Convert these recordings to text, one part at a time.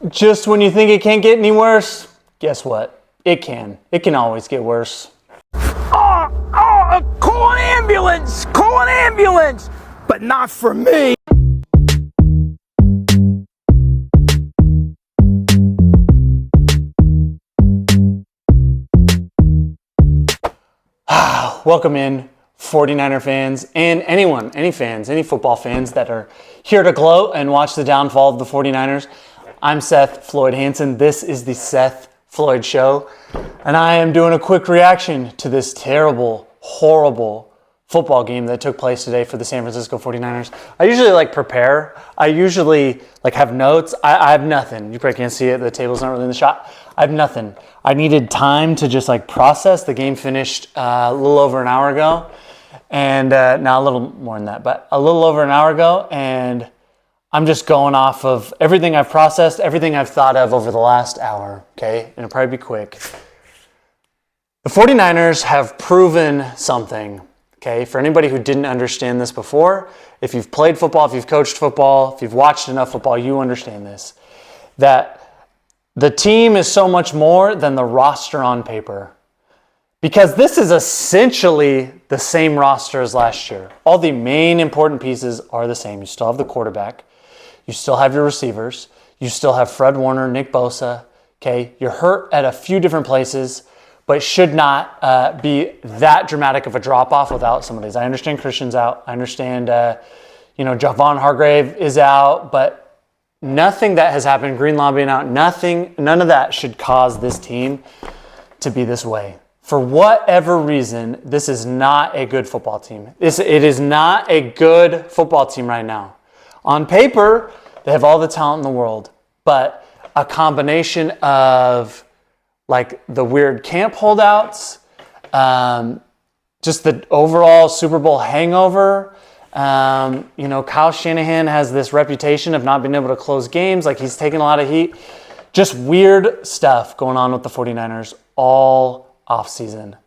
Just when you think it can't get any worse, guess what? It can. It can always get worse. Call an ambulance! Call an ambulance! But not for me! Welcome in, 49er fans, and any football fans that are here to gloat and watch the downfall of the 49ers. I'm Seth Floyd Hansen. This is the Seth Floyd Show, and I am doing a quick reaction to this terrible, horrible football game that took place today for the San Francisco 49ers. I usually prepare. I usually have notes. I have nothing. You probably can't see it. The table's not really in the shot. I have nothing. I needed time to just process. The game finished a little over an hour ago, and now a little more than that, but a little over an hour ago, and I'm just going off of everything I've processed, everything I've thought of over the last hour, okay? And it'll probably be quick. The 49ers have proven something, okay? For anybody who didn't understand this before, if you've played football, if you've coached football, if you've watched enough football, you understand this, that the team is so much more than the roster on paper. Because this is essentially the same roster as last year. All the main important pieces are the same. You still have the quarterback. You still have your receivers. You still have Fred Warner, Nick Bosa. Okay, you're hurt at a few different places, but should not be that dramatic of a drop-off without some of these. I understand Christian's out. I understand, Javon Hargrave is out, but nothing that has happened, Greenlaw being out, none of that should cause this team to be this way. For whatever reason, this is not a good football team. It is not a good football team right now. On paper, they have all the talent in the world, but a combination of the weird camp holdouts, just the overall Super Bowl hangover. Kyle Shanahan has this reputation of not being able to close games. He's taking a lot of heat. Just weird stuff going on with the 49ers all offseason.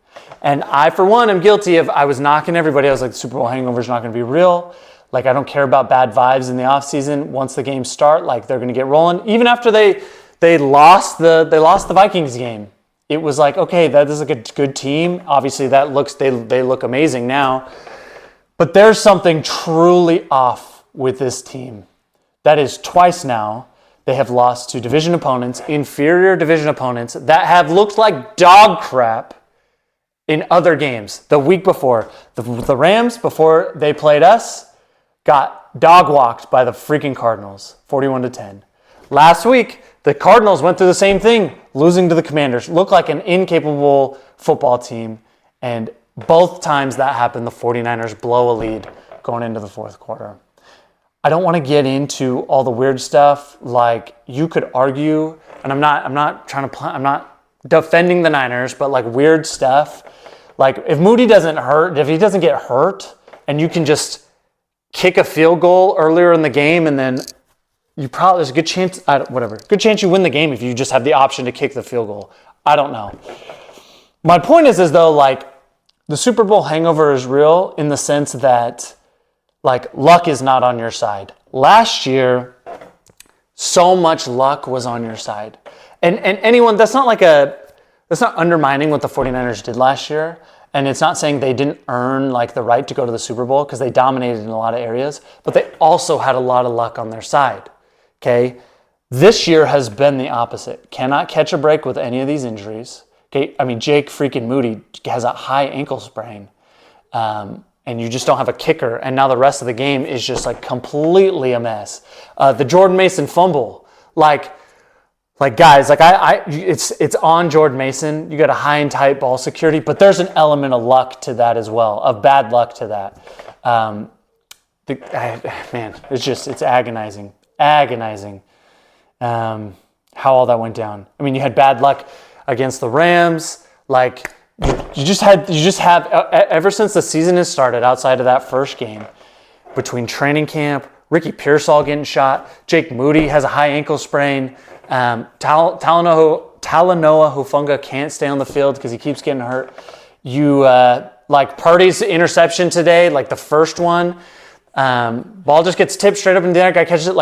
And I, for one, am guilty of, I was knocking everybody. I was like, the Super Bowl hangover is not going to be real. I don't care about bad vibes in the offseason. Once the games start, they're going to get rolling. Even after they lost the Vikings game, it was okay, that is a good team. Obviously, they look amazing now. But there's something truly off with this team. That is twice now they have lost to division opponents, inferior division opponents, that have looked like dog crap in other games. The week before, the Rams, before they played us, got dog walked by the freaking Cardinals, 41-10. Last week, the Cardinals went through the same thing, losing to the Commanders. Looked like an incapable football team, and both times that happened, the 49ers blow a lead going into the fourth quarter. I don't want to get into all the weird stuff. You could argue, and I'm not defending the Niners, but weird stuff. If Moody doesn't hurt, if he doesn't get hurt, and you can just kick a field goal earlier in the game, and then there's a good chance, good chance you win the game if you just have the option to kick the field goal. I don't know. My point is though, the Super Bowl hangover is real in the sense that, luck is not on your side. Last year, so much luck was on your side. And anyone, that's not undermining what the 49ers did last year. And it's not saying they didn't earn the right to go to the Super Bowl, because they dominated in a lot of areas, but they also had a lot of luck on their side. Okay? This year has been the opposite. Cannot catch a break with any of these injuries. Okay? Jake freaking Moody has a high ankle sprain. And you just don't have a kicker. And now the rest of the game is just completely a mess. The Jordan Mason fumble, guys, it's on Jordan Mason. You got a high and tight ball security, but there's an element of luck to that as well, of bad luck to that. It's agonizing, how all that went down. You had bad luck against the Rams, You just have ever since the season has started, outside of that first game, between training camp, Ricky Pearsall getting shot, Jake Moody has a high ankle sprain, Talanoa Hufanga can't stay on the field because he keeps getting hurt. Purdy's interception today, the first one, ball just gets tipped straight up in the air, guy catches it.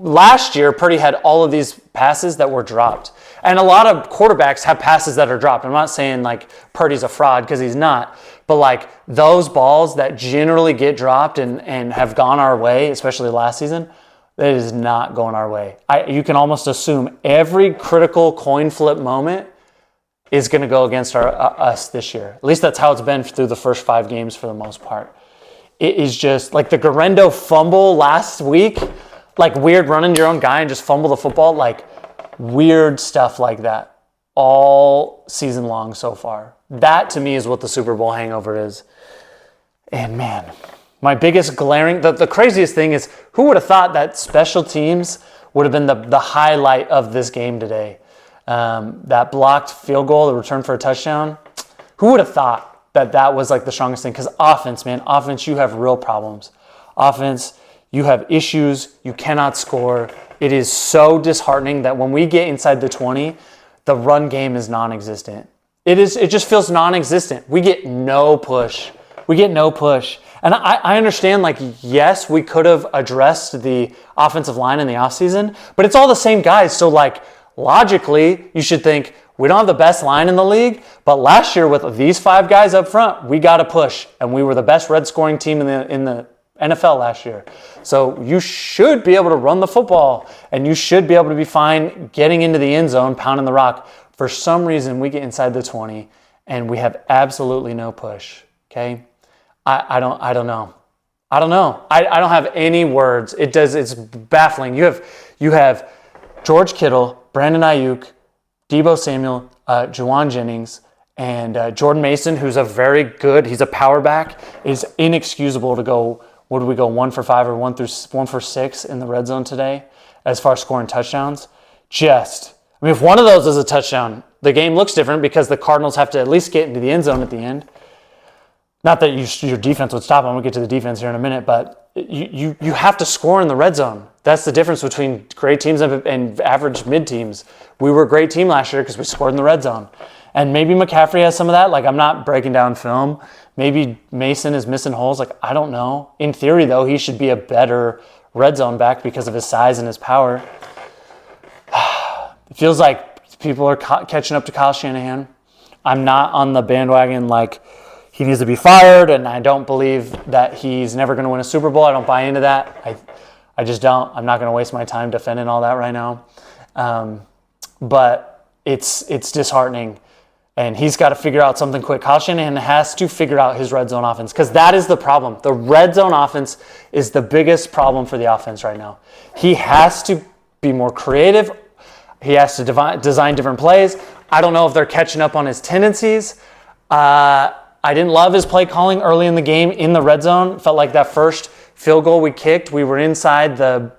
last year, Purdy had all of these passes that were dropped. And a lot of quarterbacks have passes that are dropped. I'm not saying like Purdy's a fraud because he's not. But like those balls that generally get dropped and have gone our way, especially last season, that is not going our way. You can almost assume every critical coin flip moment is going to go against us this year. At least that's how it's been through the first 5 games for the most part. It is just like the Garendo fumble last week, like weird running your own guy and just fumble the football, like weird stuff like that all season long so far. That to me is what the Super Bowl hangover is. And man, my biggest glaring, the craziest thing is who would have thought that special teams would have been the highlight of this game today? That blocked field goal, the return for a touchdown. Who would have thought that was like the strongest thing? Because offense, man, offense, you have real problems. Offense, you have issues. You cannot score. It is so disheartening that when we get inside the 20, the run game is non-existent. It just feels non-existent. We get no push. And I understand, like, yes, we could have addressed the offensive line in the offseason, but it's all the same guys. So, like, logically, you should think, we don't have the best line in the league, but last year with these 5 guys up front, we got to push, and we were the best red scoring team in the NFL last year. So you should be able to run the football, and you should be able to be fine getting into the end zone, pounding the rock. For some reason, we get inside the 20, and we have absolutely no push, okay? I don't know. I don't have any words. It's baffling. You have George Kittle, Brandon Ayuk, Deebo Samuel, Juwan Jennings, and Jordan Mason, who's he's a power back, is inexcusable to go, what do we go, 1 for 5 or 1 for 6 in the red zone today as far as scoring touchdowns? If one of those is a touchdown, the game looks different because the Cardinals have to at least get into the end zone at the end. Not that your defense would stop them. We'll get to the defense here in a minute, but you have to score in the red zone. That's the difference between great teams and average mid teams. We were a great team last year because we scored in the red zone. And maybe McCaffrey has some of that. Like, I'm not breaking down film. Maybe Mason is missing holes. Like, I don't know. In theory, though, he should be a better red zone back because of his size and his power. It feels like people are catching up to Kyle Shanahan. I'm not on the bandwagon like he needs to be fired, and I don't believe that he's never going to win a Super Bowl. I don't buy into that. I just don't. I'm not going to waste my time defending all that right now. But it's disheartening, and he's got to figure out something quick. Kyle Shanahan has to figure out his red zone offense because that is the problem. The red zone offense is the biggest problem for the offense right now. He has to be more creative. He has to design different plays. I don't know if they're catching up on his tendencies. I didn't love his play calling early in the game in the red zone. Felt like that first field goal we kicked, we were inside the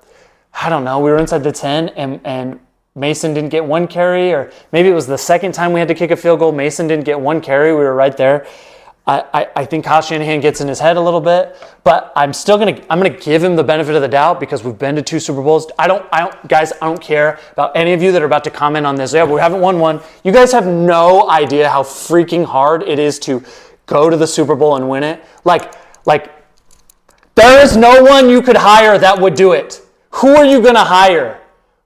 10, and Mason didn't get 1 carry, or maybe it was the second time we had to kick a field goal. Mason didn't get 1 carry. We were right there. I think Kyle Shanahan gets in his head a little bit, but I'm gonna give him the benefit of the doubt because we've been to 2 Super Bowls. I don't care about any of you that are about to comment on this. Yeah, we haven't won one. You guys have no idea how freaking hard it is to go to the Super Bowl and win it. Like there is no one you could hire that would do it. Who are you gonna hire?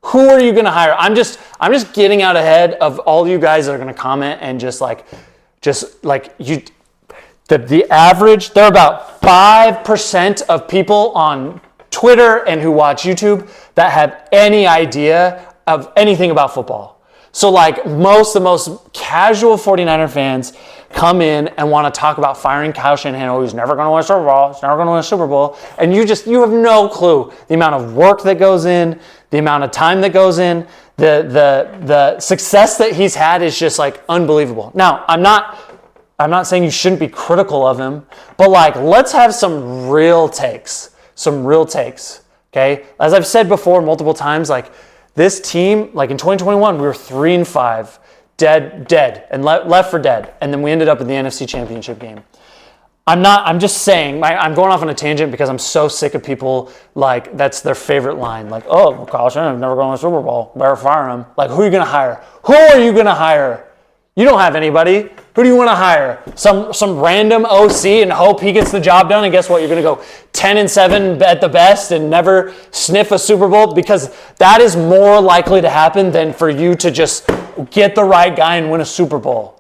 I'm just getting out ahead of all you guys that are gonna comment and the average, there are about 5% of people on Twitter and who watch YouTube that have any idea of anything about football. So like the most casual 49er fans come in and want to talk about firing Kyle Shanahan. Oh, he's never going to win a Super Bowl. He's never going to win a Super Bowl. And you have no clue the amount of work that goes in, the amount of time that goes in, the success that he's had is just like unbelievable. Now, I'm not saying you shouldn't be critical of him, but like let's have some real takes. Okay? As I've said before multiple times, like this team, like in 2021, we were 3-5. Dead, and left for dead. And then we ended up in the NFC Championship game. I'm just saying, I'm going off on a tangent because I'm so sick of people, like, that's their favorite line. Like, oh, Kyle Shanahan never going to the Super Bowl. Better fire him. Like, who are you going to hire? You don't have anybody. Who do you want to hire? Some random OC and hope he gets the job done? And guess what? You're going to go 10-7 at the best and never sniff a Super Bowl, because that is more likely to happen than for you to just get the right guy and win a Super Bowl.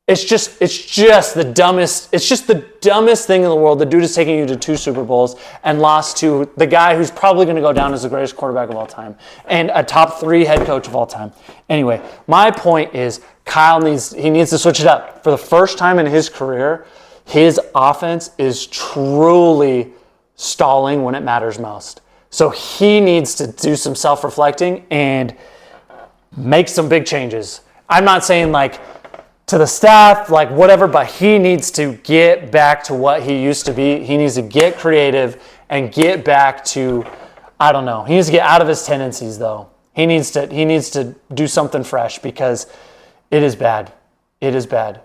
It's just the dumbest thing in the world. The dude is taking you to 2 Super Bowls and lost to the guy who's probably going to go down as the greatest quarterback of all time and a top 3 head coach of all time. Anyway, my point is Kyle needs to switch it up. For the first time in his career, his offense is truly stalling when it matters most. So he needs to do some self-reflecting and make some big changes. I'm not saying like to the staff, like whatever, but he needs to get back to what he used to be. He needs to get creative and get back to, I don't know. He needs to get out of his tendencies though. He needs to do something fresh, because it is bad. It is bad.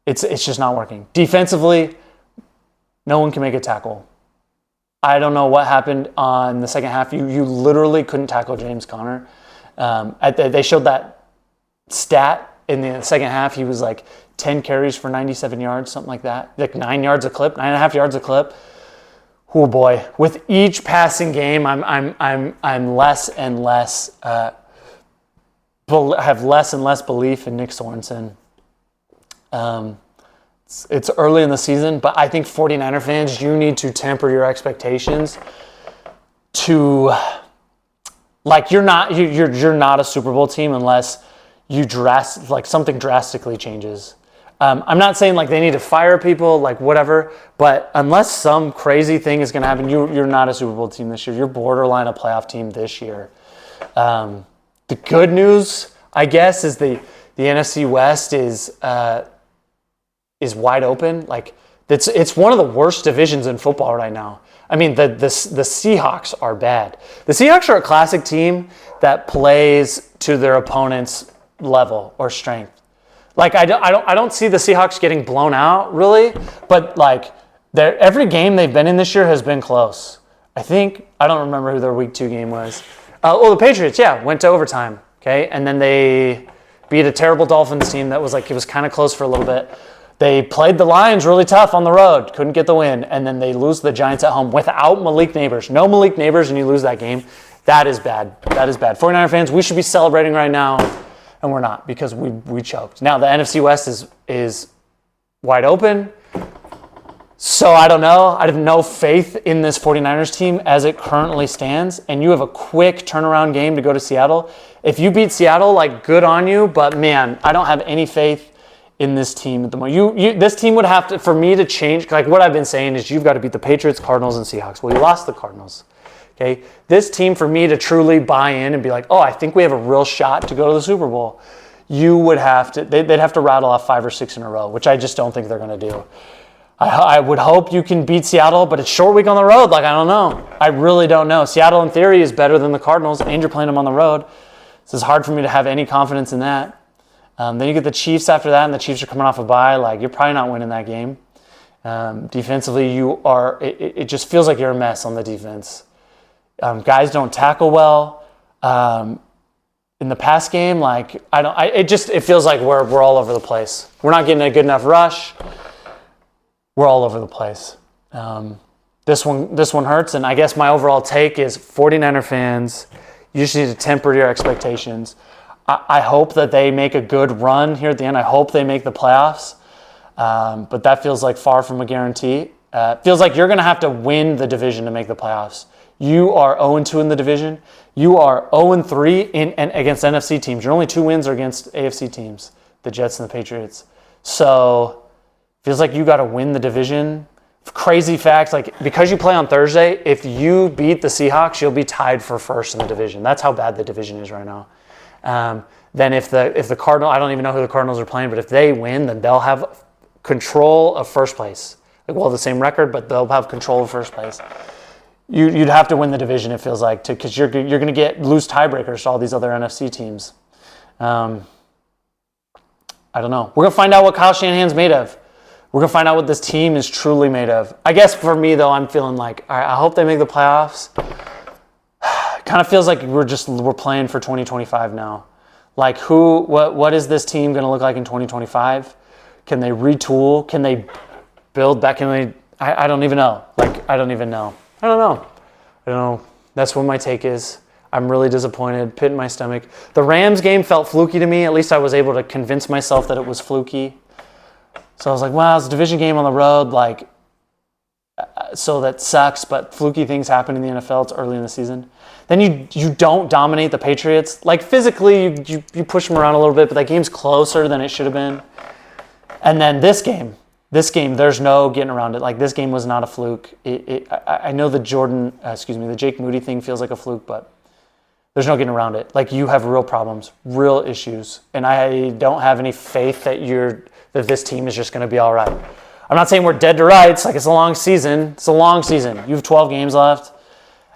It's just not working. Defensively, no one can make a tackle. I don't know what happened on the second half. You literally couldn't tackle James Conner. They showed that stat in the second half. He was like 10 carries for 97 yards, something like that. Like 9 yards a clip, 9.5 yards a clip. Oh boy! With each passing game, I'm less and less have less and less belief in Nick Sorensen. It's early in the season, but I think 49er fans, you need to temper your expectations to, like, you're not a Super Bowl team unless you something drastically changes. I'm not saying like they need to fire people, like whatever, but unless some crazy thing is going to happen, you're not a Super Bowl team this year. You're borderline a playoff team this year. The good news, I guess, is the NFC West is wide open. Like it's one of the worst divisions in football right now. I mean, the Seahawks are bad. The Seahawks are a classic team that plays to their opponent's level or strength. Like I don't see the Seahawks getting blown out really, but like every game they've been in this year has been close. I don't remember who their week 2 game was. The Patriots, went to overtime. Okay, and then they beat a terrible Dolphins team that was like, it was kind of close for a little bit. They played the Lions really tough on the road, couldn't get the win, and then they lose the Giants at home without Malik Neighbors. No Malik Neighbors, and you lose that game. That is bad. That is bad. 49er fans, we should be celebrating right now, and we're not, because we choked. Now the NFC West is wide open. So I don't know. I have no faith in this 49ers team as it currently stands. And you have a quick turnaround game to go to Seattle. If you beat Seattle, like, good on you. But man, I don't have any faith in this team at the moment. This team would have to, for me to change, like what I've been saying is you've got to beat the Patriots, Cardinals, and Seahawks. Well, you lost the Cardinals. Okay, this team, for me to truly buy in and be like, I think we have a real shot to go to the Super Bowl, you would have to, they'd have to rattle off 5 or 6 in a row, which I just don't think they're going to do. I would hope you can beat Seattle, but it's short week on the road. Like, I don't know. I really don't know. Seattle, in theory, is better than the Cardinals, and you're playing them on the road. So it's hard for me to have any confidence in that. Then you get the Chiefs after that, and the Chiefs are coming off a bye. Like, you're probably not winning that game. Defensively, it just feels like you're a mess on the defense. Guys don't tackle well. In the pass game, like, it feels like we're all over the place. We're not getting a good enough rush. We're all over the place. This one hurts, and I guess my overall take is 49er fans, you just need to temper your expectations. I hope that they make a good run here at the end. I hope they make the playoffs, but that feels like far from a guarantee. Feels like you're going to have to win the division to make the playoffs. You are 0-2 in the division. You are 0-3 against NFC teams. Your only 2 wins are against AFC teams, the Jets and the Patriots. So feels like you got to win the division. Crazy fact, like, because you play on Thursday, if you beat the Seahawks, you'll be tied for first in the division. That's how bad the division is right now. Then if the Cardinals, I don't even know who the Cardinals are playing, but if they win, then they'll have control of first place. Like, well, the same record, but they'll have control of first place. You'd have to win the division, it feels like, because you're going to lose tiebreakers to all these other NFC teams. I don't know. We're going to find out what Kyle Shanahan's made of. We're going to find out what this team is truly made of. I guess for me, though, I'm feeling like, all right, I hope they make the playoffs. Kind of feels like we're playing for 2025 now. Like what is this team going to look like in 2025? Can they retool? Can they build back? I don't even know. I don't know. That's what my take is. I'm really disappointed, pit in my stomach. The Rams game felt fluky to me. At least I was able to convince myself that it was fluky. So I was like, wow, it's a division game on the road. So that sucks, but fluky things happen in the NFL. It's early in the season. Then you don't dominate the Patriots. Physically, you push them around a little bit, but that game's closer than it should have been. And then this game, there's no getting around it. This game was not a fluke. I know the Jake Moody thing feels like a fluke, but there's no getting around it. You have real problems, real issues, and I don't have any faith that this team is just going to be all right. I'm not saying we're dead to rights. It's a long season. It's a long season. You have 12 games left,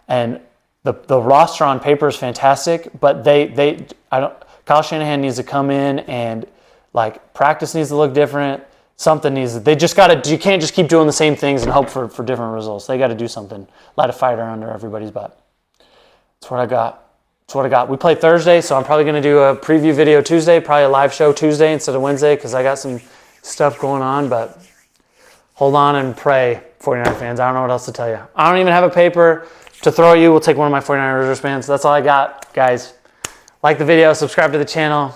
and the roster on paper is fantastic. But Kyle Shanahan needs to come in and practice needs to look different. Something needs. They just got to. You can't just keep doing the same things and hope for different results. They got to do something. Light a fire under everybody's butt. That's what I got. We play Thursday, so I'm probably going to do a preview video Tuesday, probably a live show Tuesday instead of Wednesday because I got some stuff going on. But hold on and pray, 49er fans. I don't know what else to tell you. I don't even have a paper to throw at you. We'll take one of my 49ers wristbands. That's all I got, guys. Like the video, subscribe to the channel.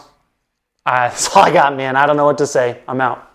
That's all I got, man. I don't know what to say. I'm out.